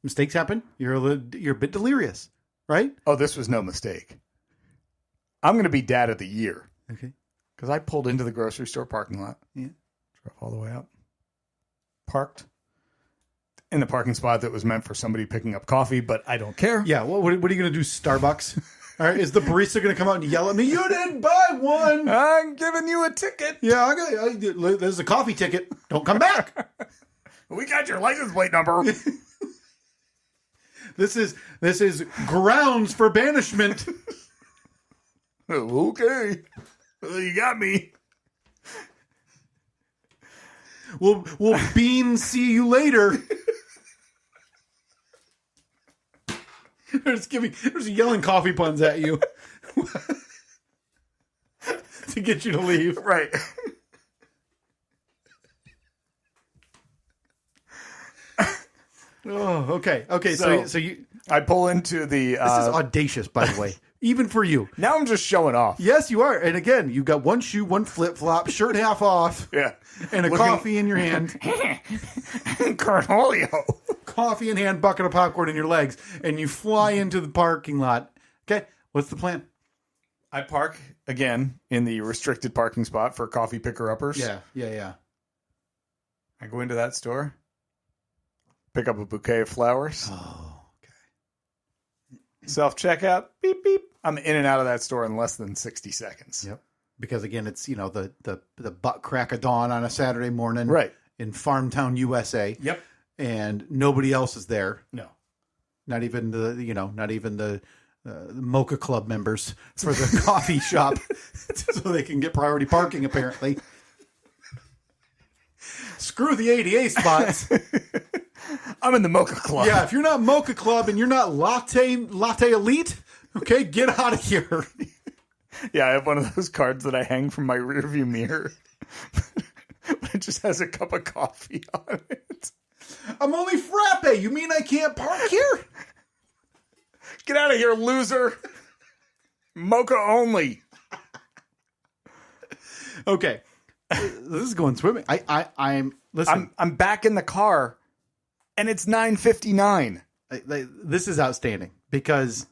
Mistakes happen. You're a bit delirious, right? Oh, this was no mistake. I'm going to be dad of the year. Okay. Because I pulled into the grocery store parking lot. Yeah. Drove all the way up. Parked in the parking spot that was meant for somebody picking up coffee, but I don't care. Yeah. What are you going to do, Starbucks? All right. Is the barista going to come out and yell at me? You didn't buy one. I'm giving you a ticket. Yeah. This is a coffee ticket. Don't come back. We got your license plate number. This is grounds for banishment. Okay. Well, you got me. We'll Bean see you later. They're just yelling coffee puns at you to get you to leave. Right. Oh, okay. So you. I pull into the. This is audacious, by the way, even for you. Now I'm just showing off. Yes, you are. And again, you've got one shoe, one flip flop, shirt half off, Yeah. and coffee in your hand. Cornholio. Coffee in hand, bucket of popcorn in your legs, and you fly into the parking lot. Okay, what's the plan? I park again in the restricted parking spot for coffee picker-uppers. Yeah. I go into that store, pick up a bouquet of flowers. Oh, okay. Self-checkout, beep, beep. I'm in and out of that store in less than 60 seconds. Yep. Because again, it's the butt crack of dawn on a Saturday morning, Right, in Farmtown, USA. Yep. And nobody else is there. No. Not even the Mocha Club members for the coffee shop, so they can get priority parking. Apparently, screw the ADA spots. I'm in the Mocha Club. Yeah, if you're not Mocha Club and you're not Latte Elite, okay, get out of here. Yeah, I have one of those cards that I hang from my rearview mirror. But it just has a cup of coffee on it. I'm only frappe. You mean I can't park here? Get out of here, loser. Mocha only. Okay. This is going swimming. Listen. I'm back in the car, and it's 9:59. This is outstanding because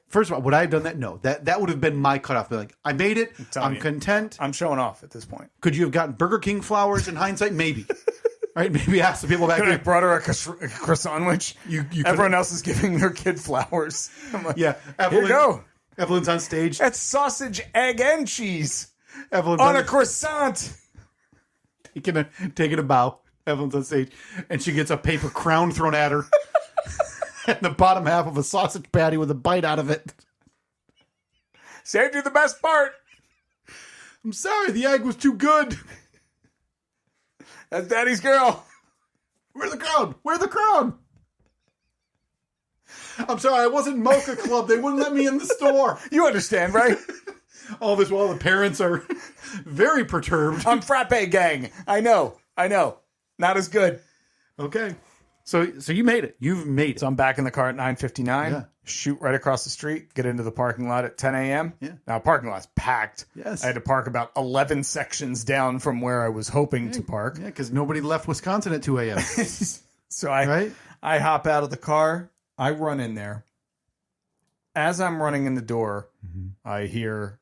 first of all, would I have done that? No, that would have been my cutoff. Like, I made it. I'm content. I'm showing off at this point. Could you have gotten Burger King flowers in hindsight? Maybe. Right? Maybe ask the people back Could there. I brought her a croissant sandwich? Everyone else is giving their kid flowers. I'm like, yeah. Here you go. Evelyn's on stage. That's sausage, egg, and cheese. Evelyn's on a croissant. Taking a bow. Evelyn's on stage. And she gets a paper crown thrown at her. And the bottom half of a sausage patty with a bite out of it. Saved you the best part. I'm sorry, the egg was too good. That's Daddy's girl. Where's the crowd? Where's the crowd? I'm sorry, I wasn't Mocha Club. They wouldn't let me in the store. You understand, right? All this while the parents are very perturbed. I'm frappe gang. I know. Not as good. Okay. So you made it. You've made it. So I'm back in the car at 9:59. Yeah. Shoot right across the street. Get into the parking lot at 10 a.m. Yeah. Now, parking lot's packed. Yes. I had to park about 11 sections down from where I was hoping to park. Yeah, because nobody left Wisconsin at 2 a.m. So I hop out of the car. I run in there. as I'm running in the door, I hear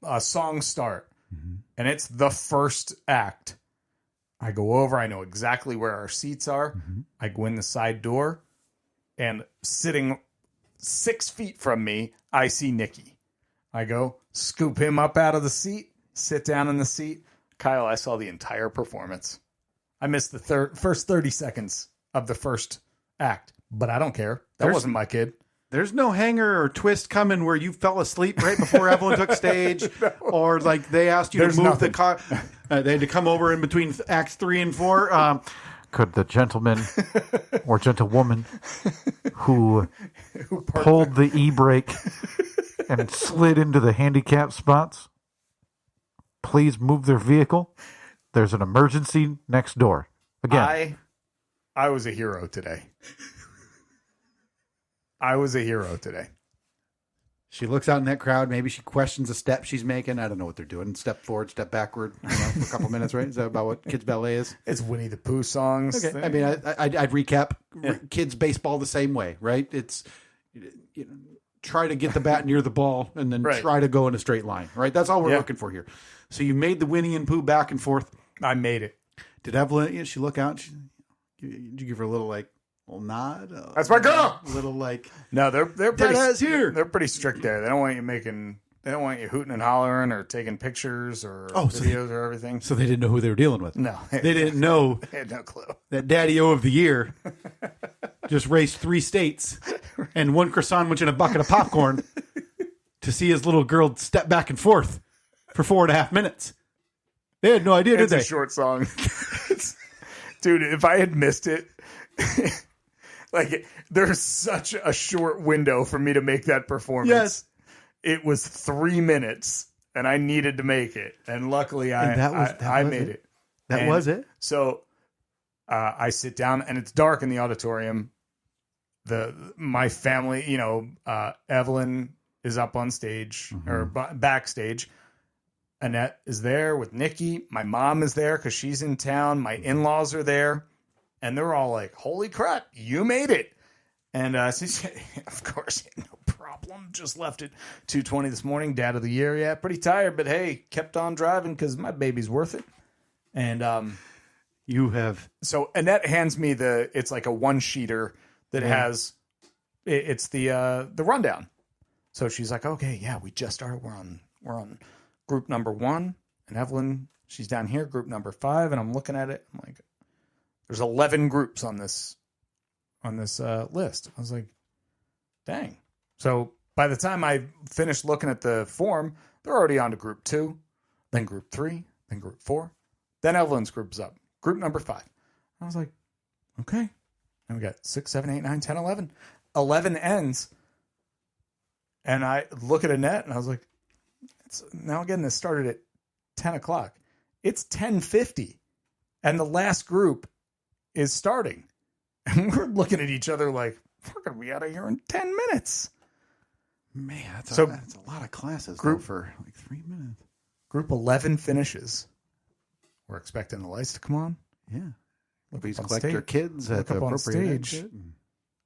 a song start, and it's the first act. I go over. I know exactly where our seats are. I go in the side door, and sitting 6 feet from me, I see Nikki. I go, scoop him up out of the seat, sit down in the seat. Kyle, I saw the entire performance. I missed the first 30 seconds of the first act, but I don't care. That wasn't my kid. There's no hanger or twist coming where you fell asleep right before Evelyn took stage, or like they asked you to move the car. They had to come over in between acts 3 and 4. Could the gentleman or gentlewoman who pulled the e-brake and slid into the handicap spots please move their vehicle? There's an emergency next door. Again, I was a hero today. I was a hero today. She looks out in that crowd. Maybe she questions a step she's making. I don't know what they're doing. Step forward, step backward. I don't know, for a couple minutes, right? Is that about what kids' ballet is? It's Winnie the Pooh songs. Okay. I mean, I'd recap kids' baseball the same way, right? It's try to get the bat near the ball and then try to go in a straight line, right? That's all we're looking for here. So you made the Winnie and Pooh back and forth. I made it. Did Evelyn? She look out? Did you give her a little nod? That's my girl. A little no, they're pretty here. They're pretty strict there. They don't want you hooting and hollering or taking pictures or videos or everything. So they didn't know who they were dealing with. No, they didn't know. They had no clue that Daddy-O of the year just raced 3 states and 1 croissant sandwich and a bucket of popcorn to see his little girl step back and forth for 4.5 minutes. They had no idea, did they? It's a short song. Dude, if I had missed it, there's such a short window for me to make that performance. Yes. It was 3 minutes, and I needed to make it. And luckily, I made it. That was it? So I sit down, and it's dark in the auditorium. My family, Evelyn is up on stage, or backstage. Annette is there with Nikki. My mom is there because she's in town. My in-laws are there. And they're all like, holy crap, you made it. And of course, no problem. Just left at 2:20 this morning. Dad of the year. Yeah, pretty tired, but hey, kept on driving because my baby's worth it. And you have. So Annette hands me it's like a 1-sheeter that has, it's the rundown. So she's like, okay, yeah, we just started. We're on group number 1. And Evelyn, she's down here, group number 5. And I'm looking at it. I'm like, there's 11 groups on this list. I was like, dang. So by the time I finished looking at the form, they're already on to group 2, then group 3, then group 4. Then Evelyn's group's up. Group number 5. I was like, okay. And we got 6, 7, 8, 9, 10, 11. 11 ends. And I look at Annette and I was like, now again, this started at 10 o'clock. It's 10:50. And the last group is starting. And we're looking at each other like, we're going to be out of here in 10 minutes. Man, that's a lot of classes for 3 minutes. Group 11 finishes. We're expecting the lights to come on. Yeah. Please collect your kids at the appropriate stage.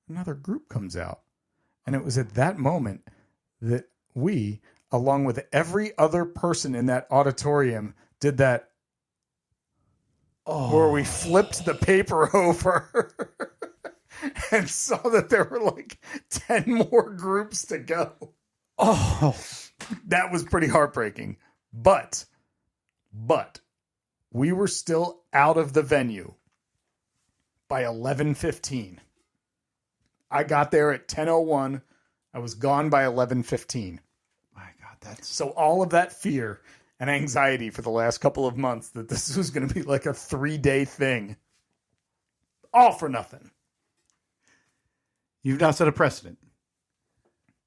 Another group comes out. And it was at that moment that we, along with every other person in that auditorium, did that where we flipped the paper over and saw that there were like 10 more groups to go. Oh, that was pretty heartbreaking. But we were still out of the venue by 11:15. I got there at 10:01. I was gone by 11:15. My God, that's so all of that fear and anxiety for the last couple of months that this was going to be like a 3-day thing. All for nothing. You've now set a precedent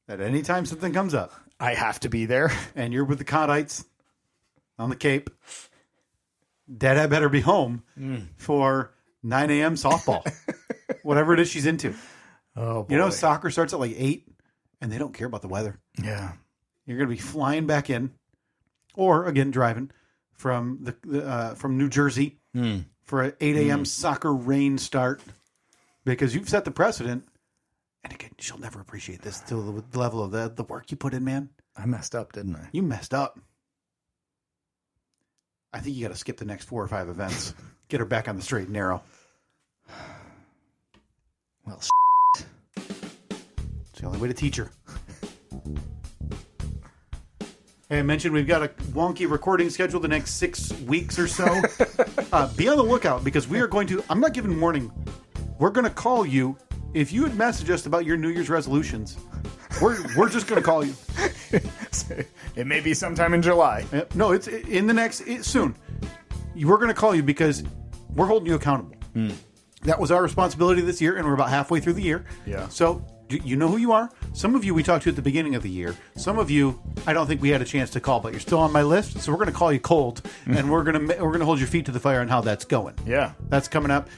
that anytime something comes up, I have to be there. And you're with the Codites on the Cape. Dad had better be home for 9 a.m. softball. Whatever it is she's into. Oh, boy. Soccer starts at like 8, and they don't care about the weather. Yeah. You're going to be flying back in, or again driving from from New Jersey for an 8 a.m. soccer rain start, because you've set the precedent, And again, she'll never appreciate this to the level of the work you put in, man. I messed up, didn't I? You messed up. I think you got to skip the next 4 or 5 events. Get her back on the straight and narrow. Well, It's the only way to teach her. Hey, I mentioned we've got a wonky recording schedule the next 6 weeks or so. Be on the lookout because we are going to, I'm not giving warning. We're going to call you. If you had messaged us about your New Year's resolutions, we're just going to call you. It may be sometime in July. No, it's in the next, soon. We're going to call you because we're holding you accountable. That was our responsibility this year, and we're about halfway through the year. Yeah. So you know who you are. Some of you we talked to at the beginning of the year. Some of you I don't think we had a chance to call, but you're still on my list. So we're going to call you cold, and we're going to hold your feet to the fire on how that's going. Yeah. That's coming up.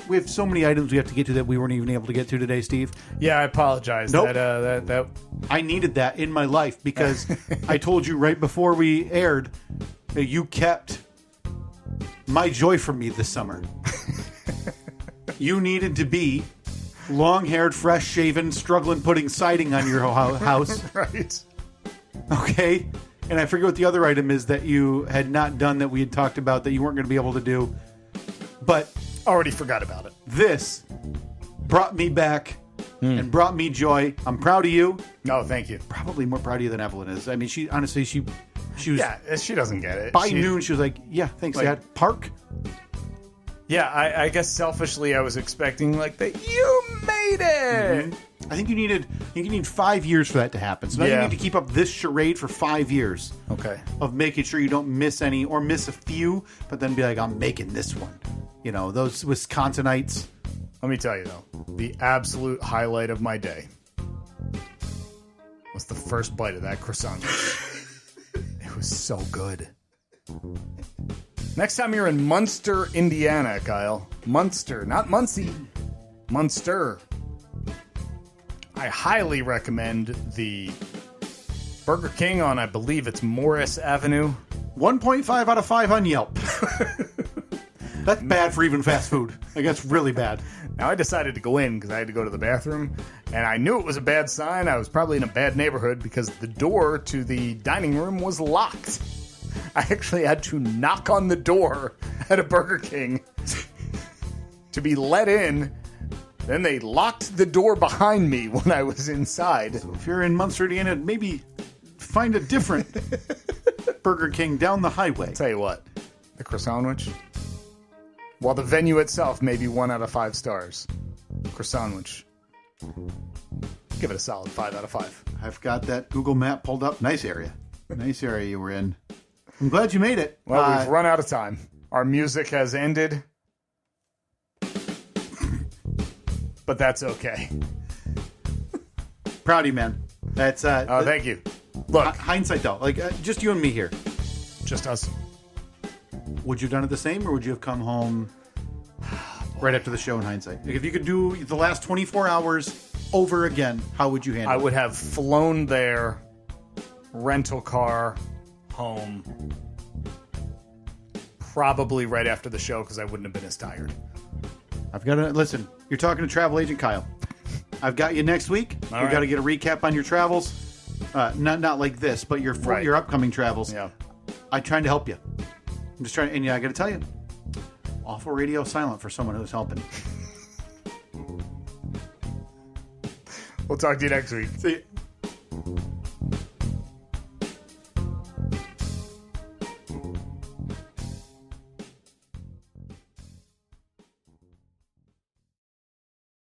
We have so many items we have to get to that we weren't even able to get to today, Steve. Yeah, I apologize. Nope. That I needed that in my life because I told you right before we aired that you kept my joy from me this summer. You needed to be long-haired, fresh-shaven, struggling putting siding on your house. right. Okay? And I forget what the other item is that you had not done that we had talked about that you weren't going to be able to do. But Already forgot about it. this brought me back and brought me joy. I'm proud of you. No, thank you. Probably more proud of you than Evelyn is. I mean, she was... Yeah, she doesn't get it. By noon, she was like, yeah, thanks, Dad. Park? Yeah, I guess selfishly I was expecting like that you made it. I think you need 5 years for that to happen. So now you Yeah. need to keep up this charade for 5 years. Okay. Of making sure you don't miss any or miss a few, but then be like, I'm making this one. You know, those Wisconsinites. Let me tell you though, the absolute highlight of my day was the first bite of that croissant. It was so good. Next time you're in Munster, Indiana, Kyle. Munster, not Muncie. Munster. I highly recommend the Burger King on, I believe it's Morris Avenue. 1.5 out of 5 on Yelp. That's bad for even fast food. Like, that's really bad. Now, I decided to go in because I had to go to the bathroom, and I knew it was a bad sign. I was probably in a bad neighborhood because the door to the dining room was locked. I actually had to knock on the door at a Burger King to be let in. Then they locked the door behind me when I was inside. So if you're in Munster, Indiana, maybe find a different Burger King down the highway. Tell you what, the croissant-wich, while the venue itself may be 1 out of 5 stars, croissant-wich, give it a solid 5 out of 5. I've got that Google map pulled up. Nice area. Nice area you were in. I'm glad you made it. Well, we've run out of time. Our music has ended. But that's okay. Proud of you, man. That's Thank you. Look, hindsight though, like just you and me here. just us. Would you have done it the same, or would you have come home right after the show in hindsight? Like, if you could do the last 24 hours over again, how would you handle it? I would have flown there, rental car, home, probably right after the show because I wouldn't have been as tired. I've got to listen. You're talking to travel agent Kyle. I've got you next week. We right. got to get a recap on your travels. Not like this, but your Right. your upcoming travels. Yeah. I'm trying to help you. I'm just trying, and I got to tell you, awful radio silent for someone who's helping. We'll talk to you next week. See you.